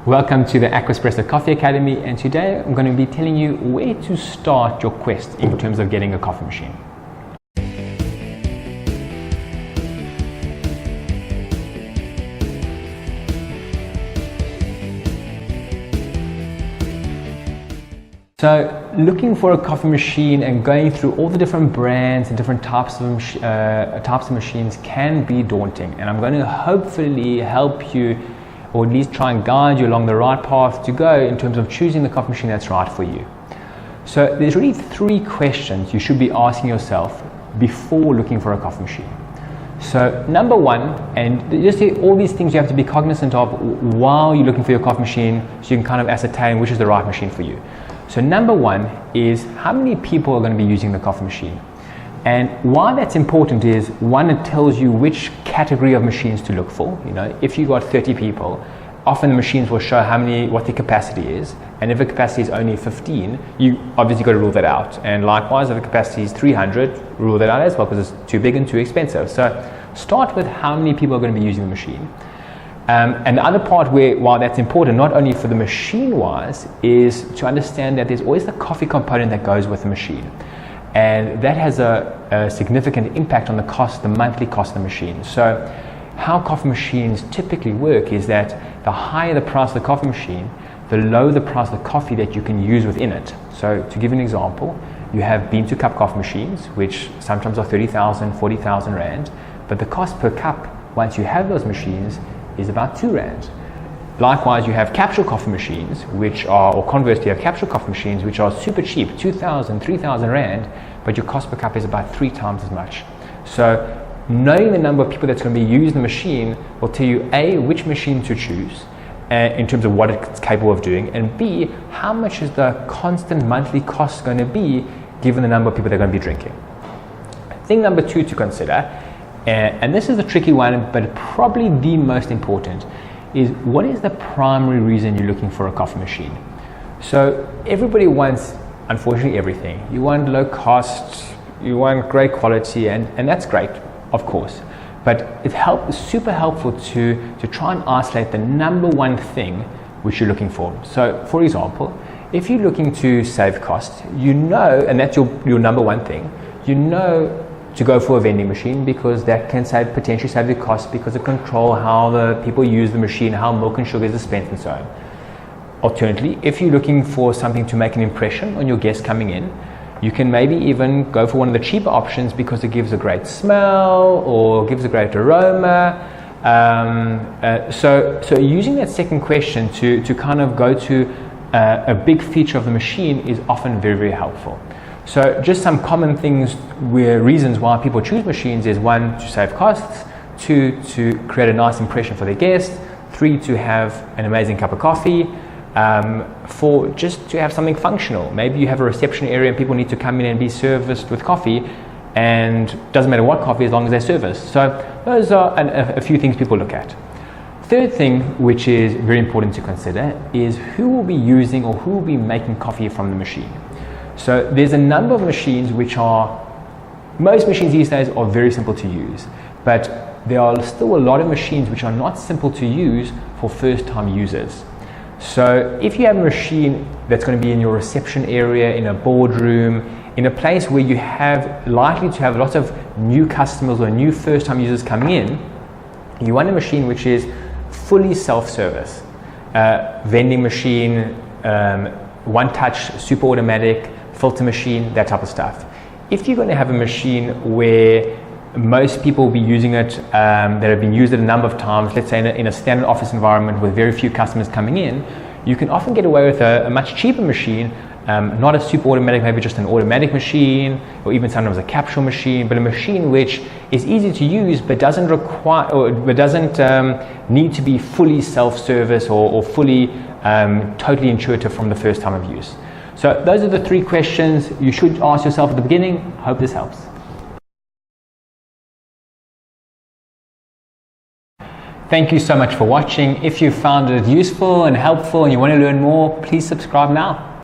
Welcome to the Aquaspresso Coffee Academy, and today I'm going to be telling you where to start your quest in terms of getting a coffee machine. So looking for a coffee machine and going through all the different brands and different types of machines can be daunting, and I'm going to hopefully help you, or at least try and guide you along the right path to go in terms of choosing the coffee machine that's right for you. So there's really three questions you should be asking yourself before looking for a coffee machine. So number one, and just all these things you have to be cognizant of while you're looking for your coffee machine, so you can kind of ascertain which is the right machine for you. So number one is, how many people are going to be using the coffee machine? And why that's important is, one, it tells you which category of machines to look for. You know, if you got 30 people, often the machines will show what the capacity is. And if the capacity is only 15, you obviously got to rule that out. And likewise, if the capacity is 300, rule that out as well, because it's too big and too expensive. So start with how many people are going to be using the machine. And the other part why that's important, not only for the machine wise, is to understand that there's always the coffee component that goes with the machine. And that has a significant impact on the monthly cost of the machine. So how coffee machines typically work is that the higher the price of the coffee machine, the lower the price of the coffee that you can use within it. So to give you an example, you have bean to cup coffee machines, which sometimes are 30,000, 40,000 Rand, but the cost per cup, once you have those machines, is about 2 Rand. Likewise, you have capsule coffee machines, or conversely, you have capsule coffee machines, which are super cheap, 2,000, 3,000 Rand, but your cost per cup is about 3 times as much. So knowing the number of people that's going to be using the machine will tell you, A, which machine to choose in terms of what it's capable of doing, and B, how much is the constant monthly cost going to be given the number of people they're going to be drinking. Thing number two to consider, and this is a tricky one, but probably the most important, is what is the primary reason you're looking for a coffee machine? So everybody wants, unfortunately, everything. You want low cost, you want great quality, and that's great, of course. But it's super helpful to try and isolate the number one thing which you're looking for. So for example, if you're looking to save costs, you know, and that's your number one thing, you know to go for a vending machine, because that can potentially save the cost, because it control how the people use the machine, how milk and sugar is dispensed and so on. Alternatively, if you're looking for something to make an impression on your guests coming in, you can maybe even go for one of the cheaper options, because it gives a great smell or gives a great aroma. So using that second question to kind of go to a big feature of the machine is often very, very helpful. So just some common reasons why people choose machines is, one, to save costs, two, to create a nice impression for their guests, three, to have an amazing cup of coffee, four, just to have something functional. Maybe you have a reception area and people need to come in and be serviced with coffee, and doesn't matter what coffee as long as they're serviced. So those are a few things people look at. Third thing, which is very important to consider, is who will be using or who will be making coffee from the machine. So there's a number of machines most machines these days are very simple to use, but there are still a lot of machines which are not simple to use for first time users. So if you have a machine that's going to be in your reception area, in a boardroom, in a place where you have likely to have lots of new customers or new first time users coming in, you want a machine which is fully self-service, vending machine, one touch, super automatic, filter machine, that type of stuff. If you're going to have a machine where most people will be using it, that have been used it a number of times, let's say in a standard office environment with very few customers coming in, you can often get away with a much cheaper machine, not a super automatic, maybe just an automatic machine, or even sometimes a capsule machine, but a machine which is easy to use but doesn't need to be fully self-service or fully totally intuitive from the first time of use. So those are the three questions you should ask yourself at the beginning. Hope this helps. Thank you so much for watching. If you found it useful and helpful and you want to learn more, please subscribe now.